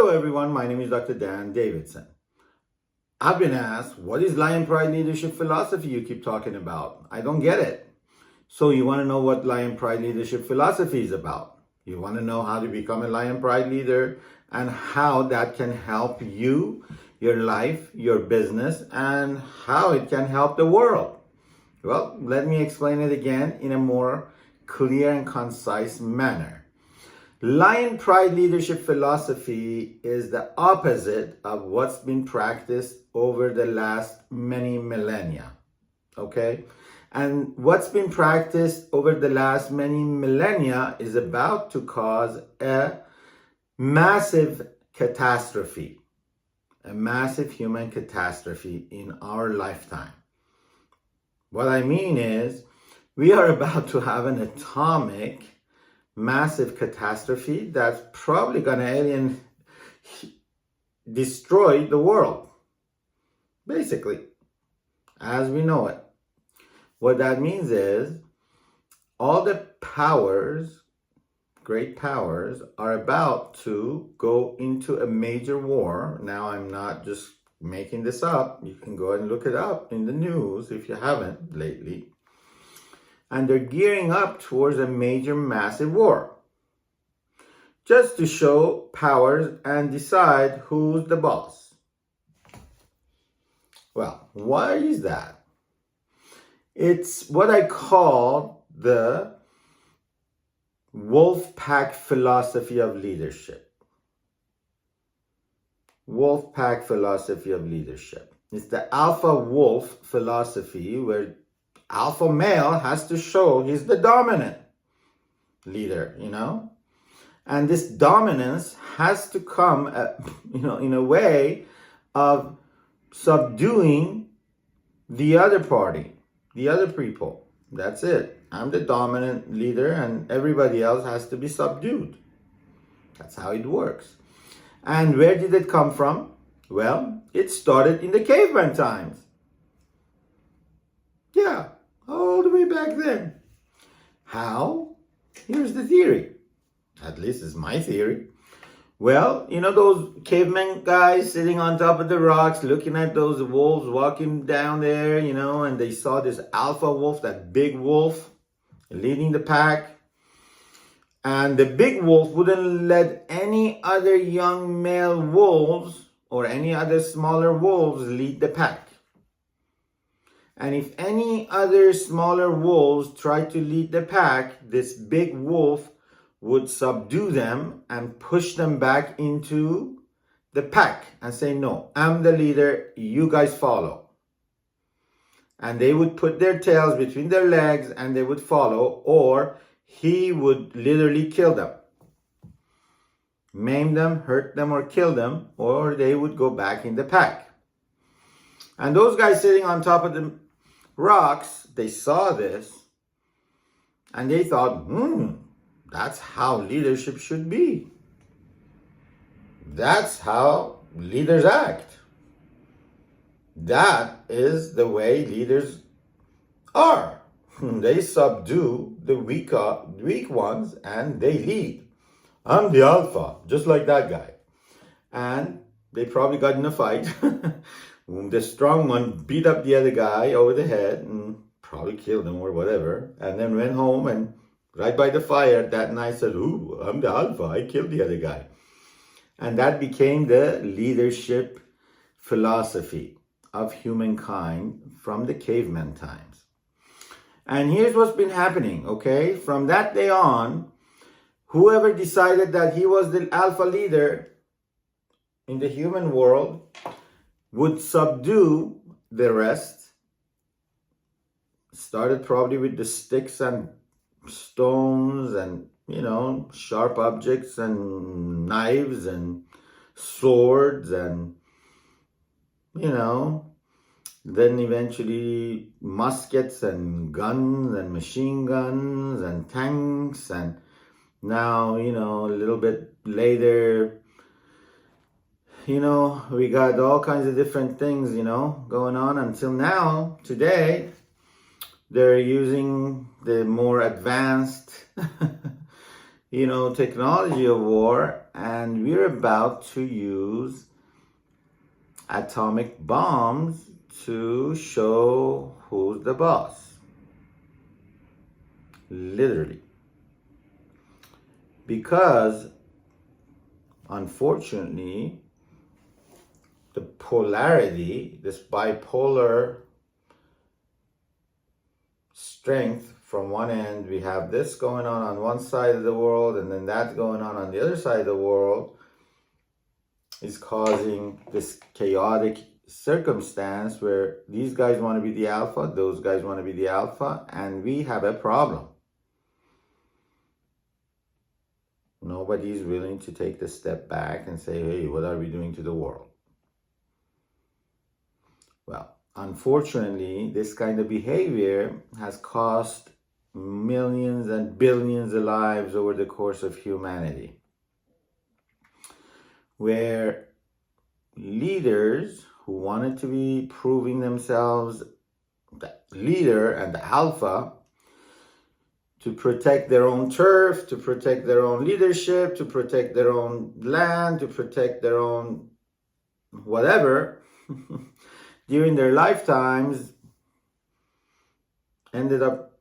Hello everyone, my name is Dr. Dan Davidson. I've been asked, what is Lion Pride leadership philosophy you keep talking about? I don't get it. So you want to know what Lion Pride leadership philosophy is about. You want to know how to become a Lion Pride leader and how that can help you, your life, your business, and how it can help the world. Well, let me explain it again in a more clear and concise manner. Lion Pride leadership philosophy is the opposite of what's been practiced over the last many millennia. Okay? And what's been practiced over the last many millennia is about to cause a massive catastrophe, a massive human catastrophe in our lifetime. What I mean is, we are about to have an atomic massive catastrophe that's probably gonna destroy the world, basically, as we know it. What that means is all the powers, great powers, are about to go into a major war. Now, I'm not just making this up. You can go and look it up in the news if you haven't lately. And they're gearing up towards a major, massive war, just to show powers and decide who's the boss. Well, why is that? It's what I call the wolf pack philosophy of leadership. Wolf pack philosophy of leadership. It's the alpha wolf philosophy where alpha male has to show he's the dominant leader, and this dominance has to come, in a way of subduing the other party, the other people. That's it. I'm the dominant leader and everybody else has to be subdued. That's how it works. And where did it come from? Well, it started in the caveman times. Yeah. All the way back then. How? Here's the theory. At least it's my theory. Well, those cavemen guys sitting on top of the rocks, looking at those wolves walking down there, and they saw this alpha wolf, that big wolf, leading the pack. And the big wolf wouldn't let any other young male wolves or any other smaller wolves lead the pack. And if any other smaller wolves tried to lead the pack, this big wolf would subdue them and push them back into the pack and say, no, I'm the leader, you guys follow. And they would put their tails between their legs and they would follow, or he would literally kill them. Maim them, hurt them, or kill them, or they would go back in the pack. And those guys sitting on top of the rocks, they saw this and they thought, that's how leadership should be. That's how leaders act. That is the way leaders are. They subdue the weak ones and they lead. I'm the alpha, just like that guy. And they probably got in a fight. The strong one beat up the other guy over the head and probably killed him or whatever, and then went home and right by the fire that night said, ooh, I'm the alpha, I killed the other guy. And that became the leadership philosophy of humankind from the caveman times. And here's what's been happening, okay? From that day on, whoever decided that he was the alpha leader in the human world would subdue the rest. Started probably with the sticks and stones and, sharp objects and knives and swords and, then eventually muskets and guns and machine guns and tanks. And now, a little bit later, we got all kinds of different things, going on until now. Today, they're using the more advanced technology of war, and we're about to use atomic bombs to show who's the boss. Literally. Because, unfortunately, the polarity, this bipolar strength, from one end, we have this going on one side of the world, and then that going on the other side of the world, is causing this chaotic circumstance where these guys want to be the alpha, those guys want to be the alpha, and we have a problem. Nobody's willing to take the step back and say, hey, what are we doing to the world? Well, unfortunately, this kind of behavior has cost millions and billions of lives over the course of humanity, where leaders who wanted to be proving themselves the leader and the alpha, to protect their own turf, to protect their own leadership, to protect their own land, to protect their own whatever, during their lifetimes, ended up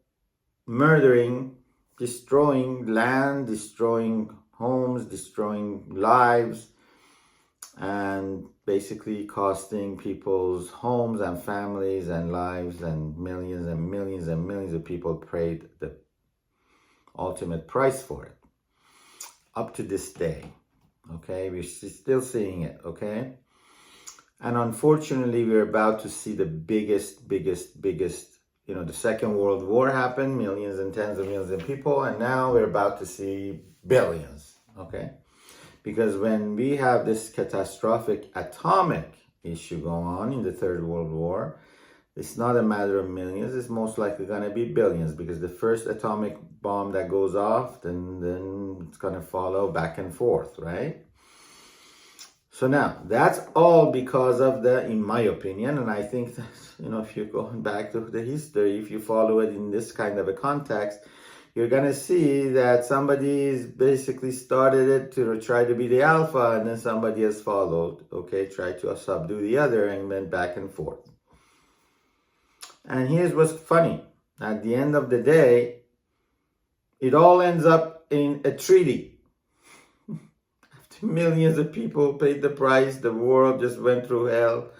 murdering, destroying land, destroying homes, destroying lives, and basically costing people's homes and families and lives, and millions and millions and millions of people paid the ultimate price for it. Up to this day, okay? We're still seeing it, okay? And unfortunately, we're about to see the biggest, the Second World War happen, millions and tens of millions of people, and now we're about to see billions, okay? Because when we have this catastrophic atomic issue going on in the Third World War, it's not a matter of millions, it's most likely going to be billions, because the first atomic bomb that goes off, then it's going to follow back and forth, right? So now, that's all because of in my opinion, and I think that, if you're going back to the history, if you follow it in this kind of a context, you're going to see that somebody's basically started it to try to be the alpha, and then somebody has followed, okay, tried to subdue the other, and went back and forth. And here's what's funny. At the end of the day, it all ends up in a treaty. After millions of people paid the price, the world just went through hell,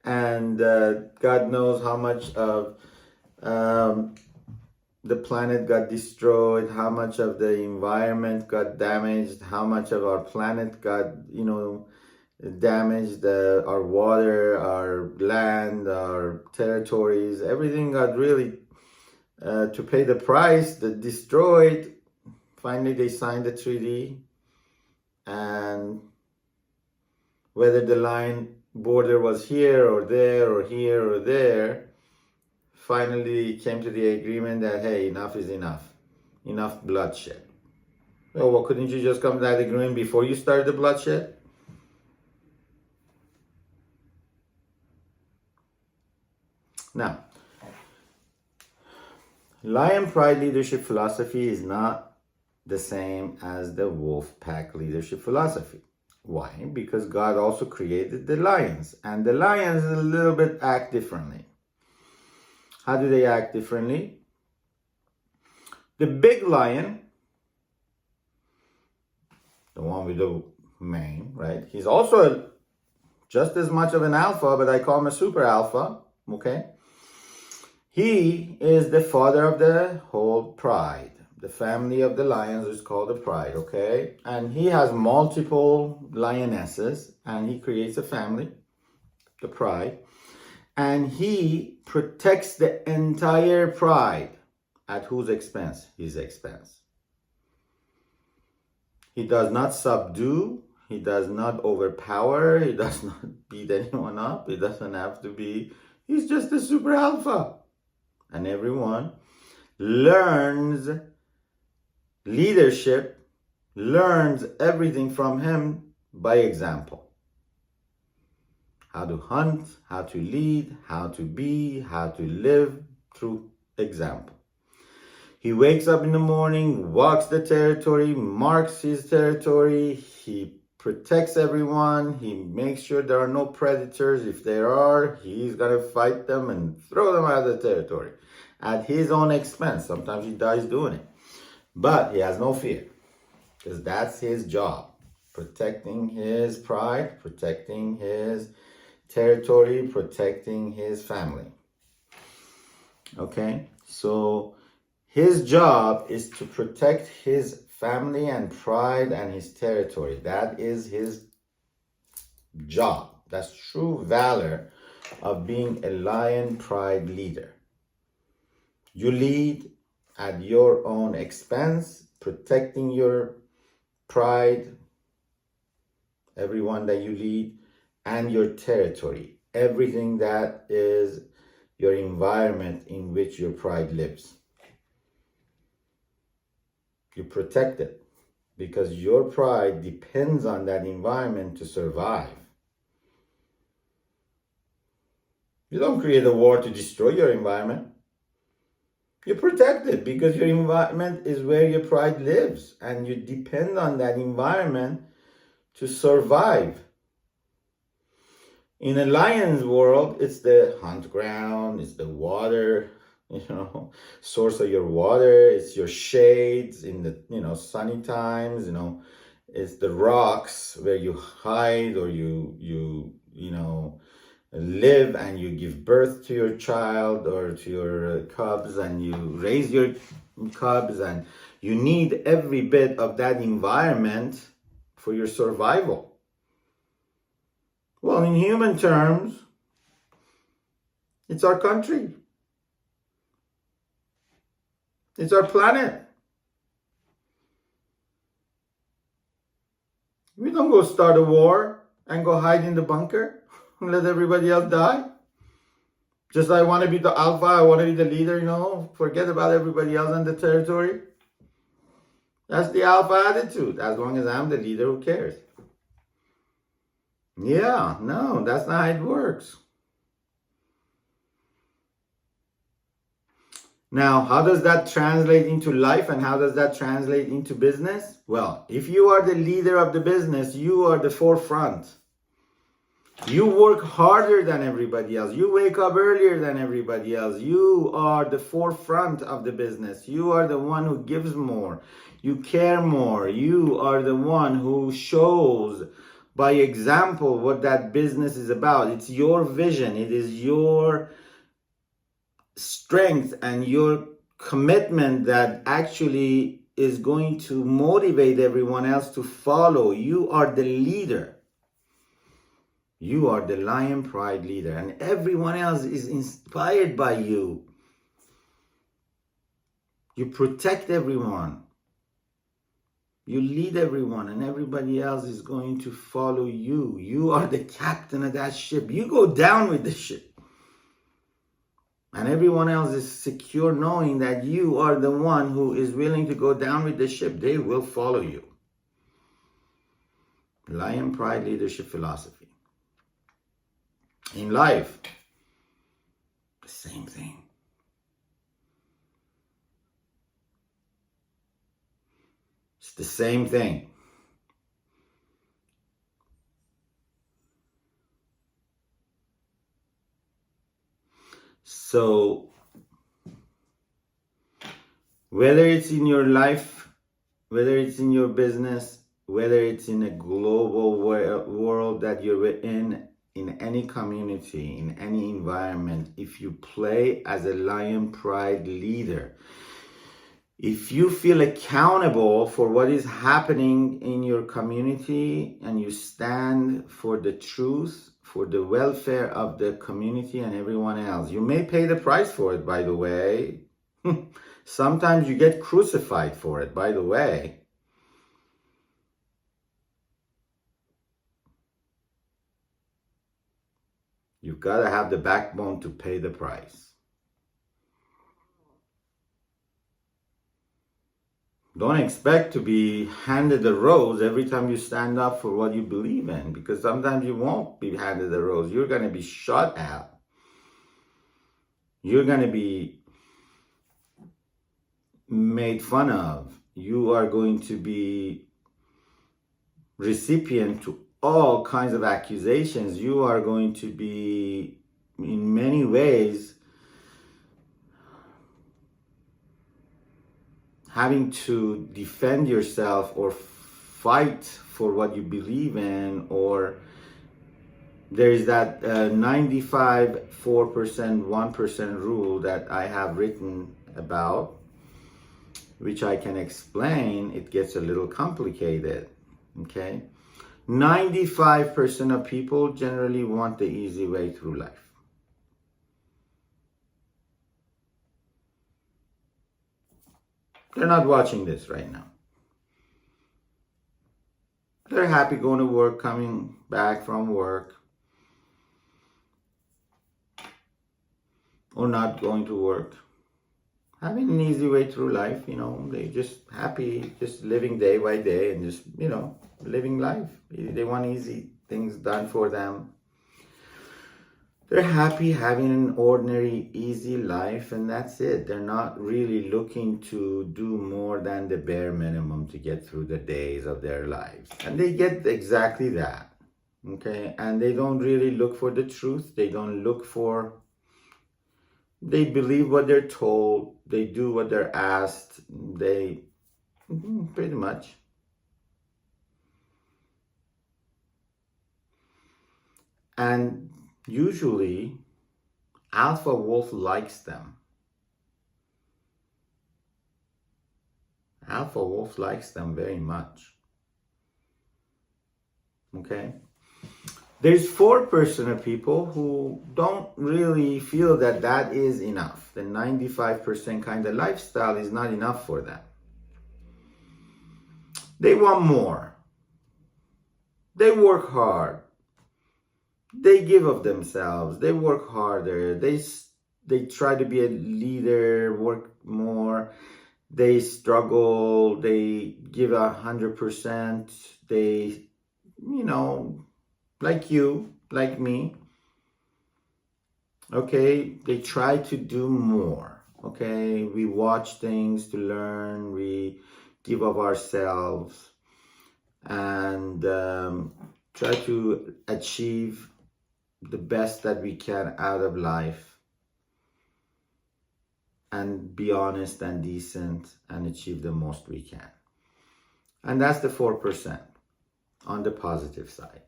and God knows how much of the planet got destroyed, how much of the environment got damaged, how much of our planet got, damaged, our water, our land, our territories, everything got really to pay the price, destroyed. Finally, they signed the treaty, and whether the line border was here or there or here or there, finally came to the agreement that, hey, enough is enough. Enough bloodshed. Well, couldn't you just come to that agreement before you started the bloodshed? Now, lion pride leadership philosophy is not the same as the wolf pack leadership philosophy. Why? Because God also created the lions, and the lions a little bit act differently. How do they act differently? The big lion, the one with the mane, right? He's also just as much of an alpha, but I call him a super alpha, okay? He is the father of the whole pride. The family of the lions is called the pride, okay? And he has multiple lionesses, and he creates a family, the pride. And he protects the entire pride. At whose expense? His expense. He does not subdue. He does not overpower. He does not beat anyone up. He doesn't have to be. He's just a super alpha. And everyone learns leadership, learns everything from him by example. How to hunt, how to lead, how to be, how to live through example. He wakes up in the morning, walks the territory, marks his territory, he protects everyone, he makes sure there are no predators. If there are, he's gonna fight them and throw them out of the territory at his own expense. Sometimes he dies doing it. But he has no fear, because that's his job. Protecting his pride, protecting his territory, protecting his family. Okay? So his job is to protect his family and pride and his territory. That is his job. That's true valor of being a lion pride leader. You lead at your own expense, protecting your pride, everyone that you lead, and your territory, everything that is your environment in which your pride lives. You protect it because your pride depends on that environment to survive. You don't create a war to destroy your environment. You protect it because your environment is where your pride lives, and you depend on that environment to survive. In a lion's world, it's the hunt ground, it's the water, source of your water, it's your shades in the, sunny times, it's the rocks where you hide or you live and you give birth to your child or to your cubs, and you raise your cubs, and you need every bit of that environment for your survival. Well, in human terms, it's our country. It's our planet. We don't go start a war and go hide in the bunker and let everybody else die. Just I want to be the alpha, I want to be the leader, forget about everybody else in the territory. That's the alpha attitude. As long as I'm the leader, who cares? Yeah, no, that's not how it works. Now, how does that translate into life, and how does that translate into business? Well, if you are the leader of the business, you are the forefront. You work harder than everybody else. You wake up earlier than everybody else. You are the forefront of the business. You are the one who gives more. You care more. You are the one who shows by example what that business is about. It's your vision. It is your strength and your commitment that actually is going to motivate everyone else to follow. You are the leader. You are the lion pride leader, and everyone else is inspired by you. You protect everyone. You lead everyone, and everybody else is going to follow you. You are the captain of that ship. You go down with the ship. And everyone else is secure knowing that you are the one who is willing to go down with the ship. They will follow you. Lion pride leadership philosophy. In life, the same thing. It's the same thing. So, whether it's in your life, whether it's in your business, whether it's in a global world that you're in any community, in any environment, if you play as a lion pride leader, if you feel accountable for what is happening in your community and you stand for the truth, for the welfare of the community and everyone else, you may pay the price for it, by the way. Sometimes you get crucified for it, by the way. You've got to have the backbone to pay the price. Don't expect to be handed a rose every time you stand up for what you believe in, because sometimes you won't be handed a rose. You're going to be shot at. You're going to be made fun of. You are going to be recipient to all kinds of accusations. You are going to be, in many ways, having to defend yourself or fight for what you believe in, or there's that 95, 4%, 1% rule that I have written about, which I can explain. It gets a little complicated, okay? 95% of people generally want the easy way through life. They're not watching this right now. They're happy going to work, coming back from work, or not going to work, having an easy way through life. They just happy, just living day by day and just, living life. They want easy things done for them. They're happy having an ordinary, easy life, and that's it. They're not really looking to do more than the bare minimum to get through the days of their lives. And they get exactly that, okay? And they don't really look for the truth. They believe what they're told. They do what they're asked. They, pretty much. And usually, alpha wolf likes them. Alpha wolf likes them very much. Okay? There's 4% of people who don't really feel that that is enough. The 95% kind of lifestyle is not enough for them. They want more. They work hard. They give of themselves. They work harder. They try to be a leader, work more. They struggle. They give 100%. They, like you, like me. Okay, they try to do more. Okay, we watch things to learn. We give of ourselves and try to achieve the best that we can out of life and be honest and decent and achieve the most we can. And that's the 4% on the positive side.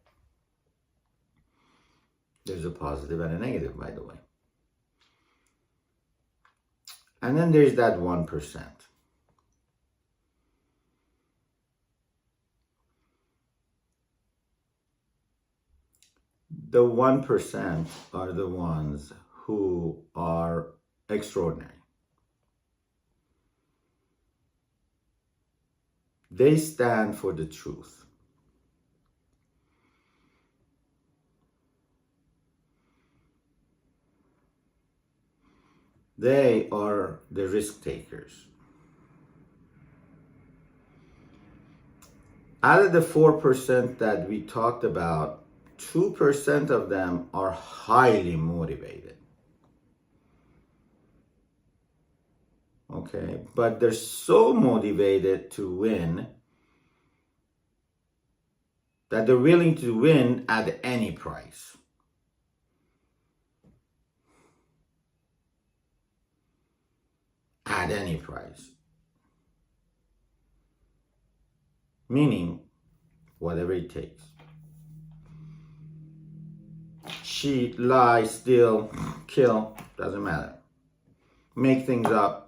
There's a positive and a negative, by the way. And then there's that 1%. The 1% are the ones who are extraordinary. They stand for the truth. They are the risk takers. Out of the 4% that we talked about, 2% of them are highly motivated. Okay, but they're so motivated to win that they're willing to win at any price. At any price. Meaning, whatever it takes. Cheat, lie, steal, kill, doesn't matter. Make things up.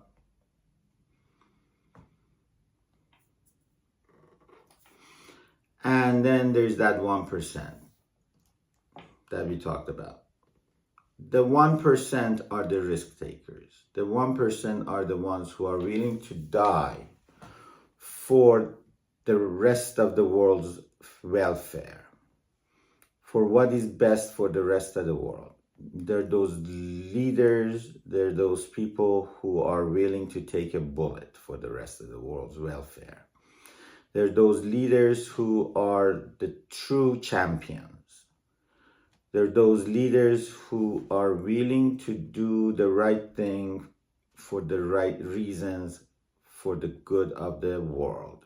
And then there's that 1% that we talked about. The 1% are the risk takers. The 1% are the ones who are willing to die for the rest of the world's welfare, for what is best for the rest of the world. They're those leaders, they're those people who are willing to take a bullet for the rest of the world's welfare. They're those leaders who are the true champions. They're those leaders who are willing to do the right thing for the right reasons for the good of the world.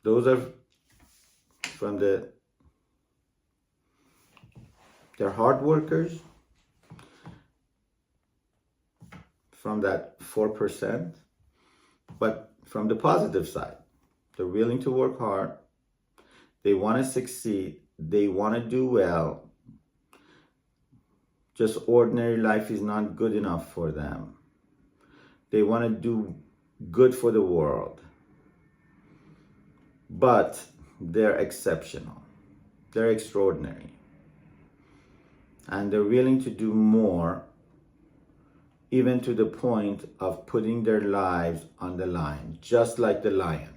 Those are from they're hard workers, from that 4%, but from the positive side, they're willing to work hard, they want to succeed, they want to do well. Just ordinary life is not good enough for them. They want to do good for the world, but they're exceptional, they're extraordinary, and they're willing to do more, even to the point of putting their lives on the line, just like the lion.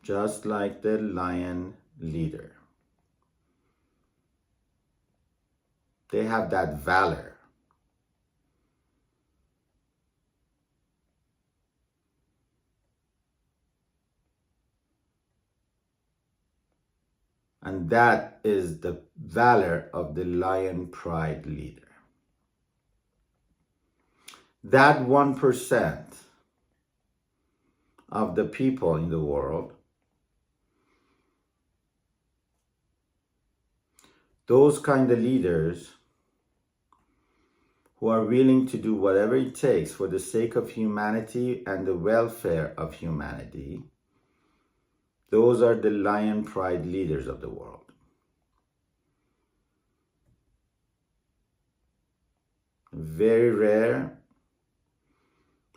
Just like the lion leader. They have that valor. And that is the valor of the lion pride leader. That 1% of the people in the world, those kind of leaders who are willing to do whatever it takes for the sake of humanity and the welfare of humanity, those are the lion pride leaders of the world. Very rare,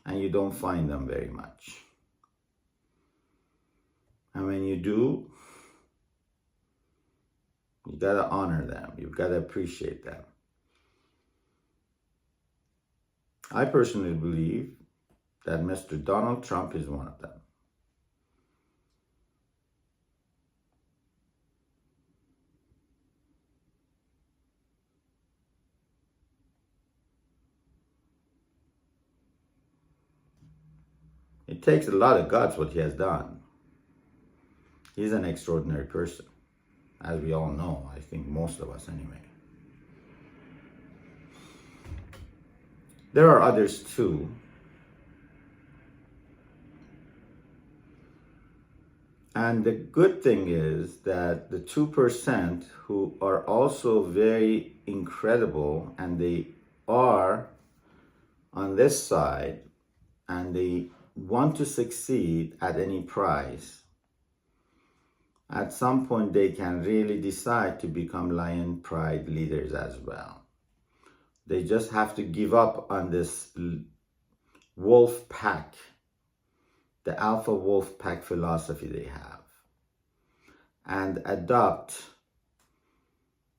and you don't find them very much. And when you do, you gotta honor them. You've gotta appreciate them. I personally believe that Mr. Donald Trump is one of them. It takes a lot of guts what he has done. He's an extraordinary person, as we all know. I think most of us anyway. There are others too. And the good thing is that the 2% who are also very incredible, and they are on this side, and they want to succeed at any price, at some point they can really decide to become lion pride leaders as well. They just have to give up on this wolf pack, the alpha wolf pack philosophy they have, and adopt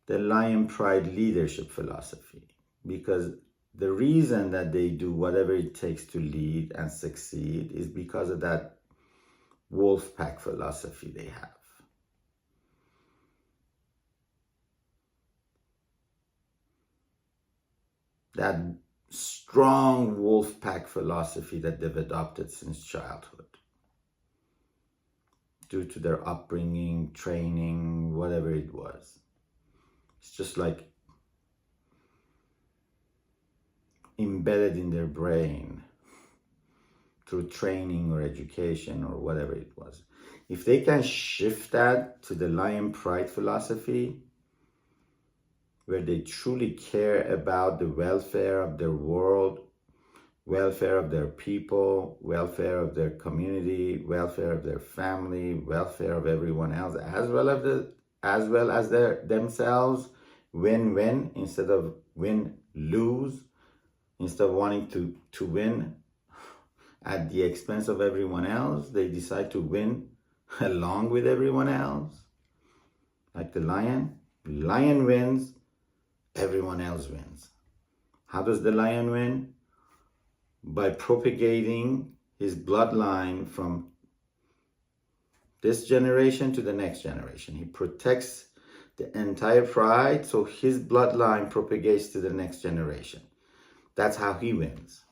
the lion pride leadership philosophy. Because the reason that they do whatever it takes to lead and succeed is because of that wolf pack philosophy they have. That strong wolf pack philosophy that they've adopted since childhood, due to their upbringing, training, whatever it was. It's just like embedded in their brain through training or education or whatever it was. If they can shift that to the lion pride philosophy, where they truly care about the welfare of their world, welfare of their people, welfare of their community, welfare of their family, welfare of everyone else, as well as themselves, win-win instead of win-lose, instead of wanting to win at the expense of everyone else, they decide to win along with everyone else. Like the lion. Lion wins, everyone else wins. How does the lion win? By propagating his bloodline from this generation to the next generation. He protects the entire pride, so his bloodline propagates to the next generation. That's how he wins.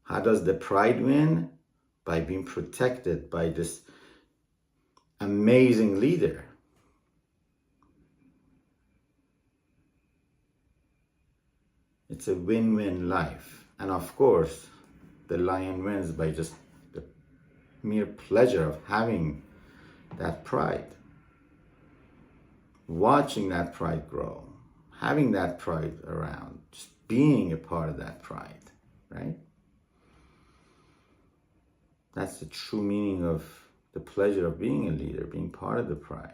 How does the pride win? By being protected by this amazing leader It's a win-win life. And of course, the lion wins by just the mere pleasure of having that pride. Watching that pride grow, having that pride around, just being a part of that pride, right? That's the true meaning of the pleasure of being a leader, being part of the pride.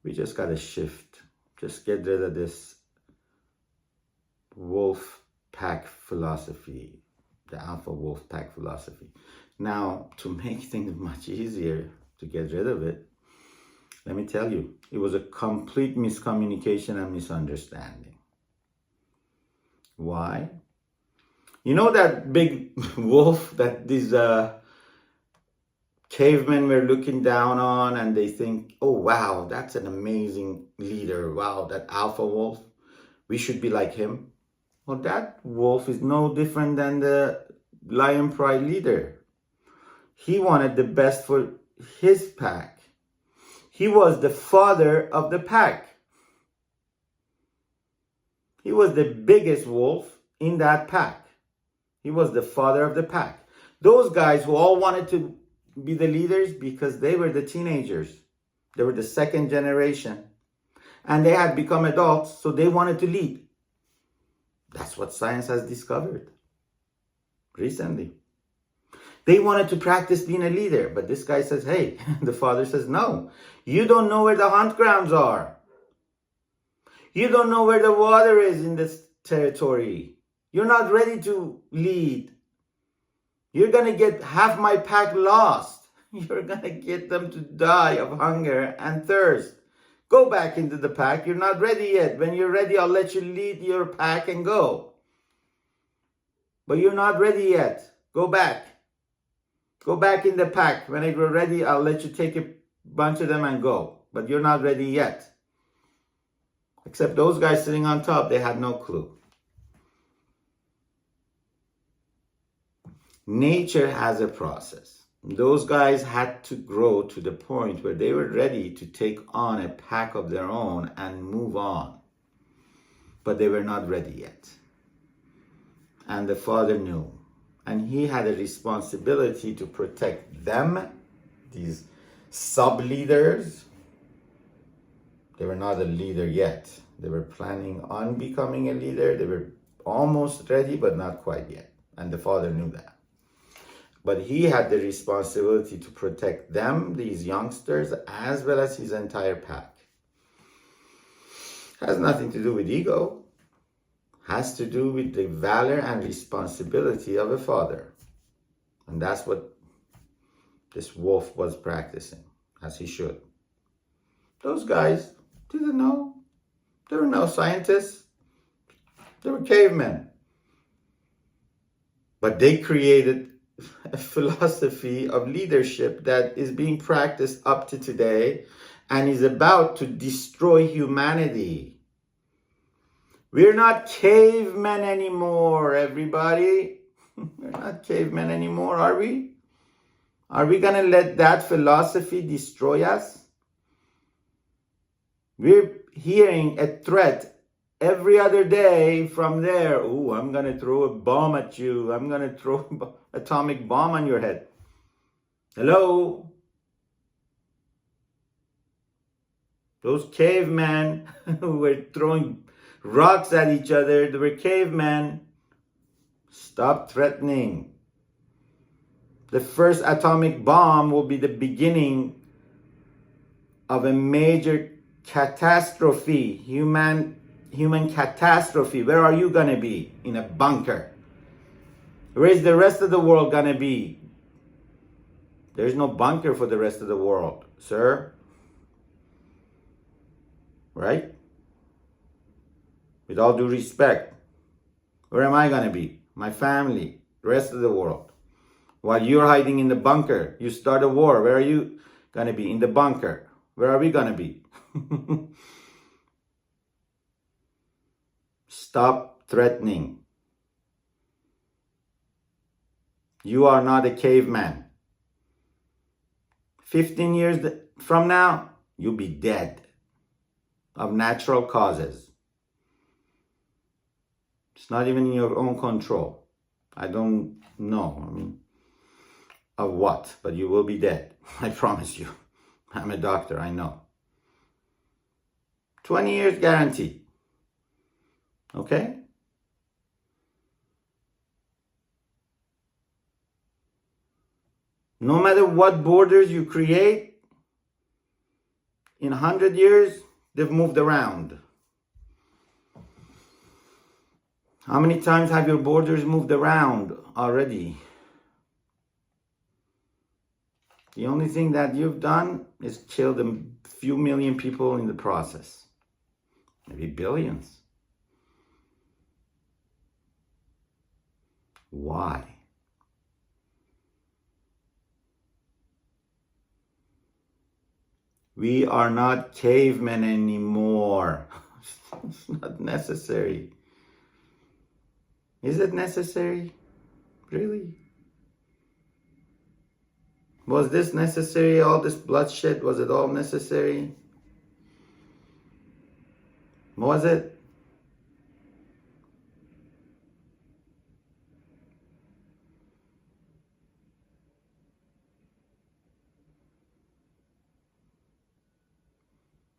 We just got to shift. Just get rid of this wolf pack philosophy, the alpha wolf pack philosophy. Now, to make things much easier to get rid of it, let me tell you, it was a complete miscommunication and misunderstanding. Why? You know that big wolf that these cavemen were looking down on, and they think, oh wow, that's an amazing leader. Wow, that alpha wolf, we should be like him. Well, that wolf is no different than the lion pride leader. He wanted the best for his pack. He was the father of the pack. He was the biggest wolf in that pack. He was the father of the pack. Those guys who all wanted to be the leaders because they were the teenagers. They were the second generation. And they had become adults, so they wanted to lead. That's what science has discovered recently. They wanted to practice being a leader, but this guy says, hey, the father says, no, you don't know where the hunt grounds are. You don't know where the water is in this territory. You're not ready to lead. You're going to get half my pack lost. You're going to get them to die of hunger and thirst. Go back into the pack. You're not ready yet. When you're ready, I'll let you lead your pack and go. But you're not ready yet. Go back. Go back in the pack. When you're ready, I'll let you take a bunch of them and go. But you're not ready yet. Except those guys sitting on top, they had no clue. Nature has a process. Those guys had to grow to the point where they were ready to take on a pack of their own and move on. But they were not ready yet. And the father knew. And he had a responsibility to protect them, these sub-leaders. They were not a leader yet. They were planning on becoming a leader. They were almost ready, but not quite yet. And the father knew that. But he had the responsibility to protect them, these youngsters, as well as his entire pack. Has nothing to do with ego. Has to do with the valor and responsibility of a father. And that's what this wolf was practicing, as he should. Those guys didn't know. There were no scientists. They were cavemen. But they created a philosophy of leadership that is being practiced up to today and is about to destroy humanity. We're not cavemen anymore, everybody. We're not cavemen anymore, are we? Are we going to let that philosophy destroy us? We're hearing a threat every other day from there. Oh, I'm going to throw a bomb at you. I'm going to throw an atomic bomb on your head. Hello? Those cavemen who were throwing rocks at each other, they were cavemen. Stop threatening. The first atomic bomb will be the beginning of a major catastrophe, human catastrophe. Where are you going to be? In a bunker. Where is the rest of the world going to be? There's no bunker for the rest of the world, sir. Right? With all due respect, where am I going to be? My family, the rest of the world. While you're hiding in the bunker, you start a war. Where are you going to be? In the bunker. Where are we going to be? Stop threatening. You are not a caveman. 15 years from now, you'll be dead of natural causes. It's not even in your own control. I don't know, of what, but you will be dead. I promise you. I'm a doctor, I know. 20 years guarantee. Okay? No matter what borders you create, in 100 years, they've moved around. How many times have your borders moved around already? The only thing that you've done is killed a few million people in the process. Maybe billions. Why? We are not cavemen anymore. It's not necessary. Is it necessary? Really? Was this necessary? All this bloodshed, was it all necessary? Was it?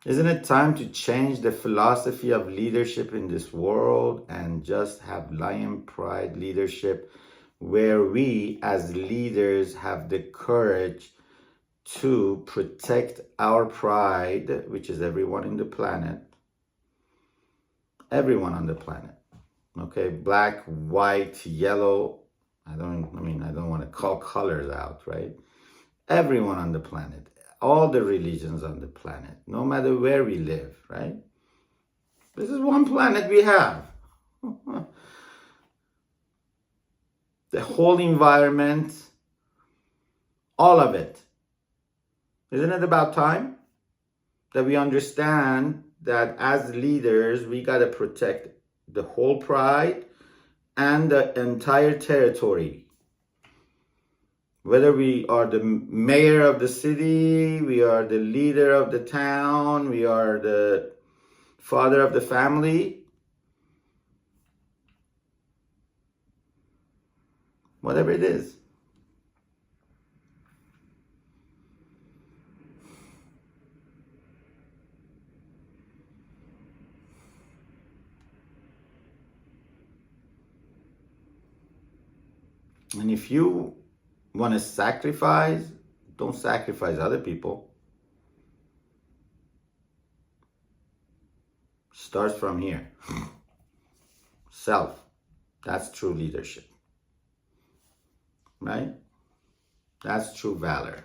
Isn't it time to change the philosophy of leadership in this world and just have lion pride leadership, where we as leaders have the courage to protect our pride, which is everyone in the planet, everyone on the planet, okay? Black, white, yellow, I don't want to call colors out, right? Everyone on the planet, all the religions on the planet, no matter where we live, right? This is one planet we have. The whole environment, all of it. Isn't it about time that we understand that as leaders, we got to protect the whole pride and the entire territory? Whether we are the mayor of the city, we are the leader of the town, we are the father of the family, whatever it is. And if you want to sacrifice, don't sacrifice other people. Starts from here. Self. That's true leadership. Right? That's true valor.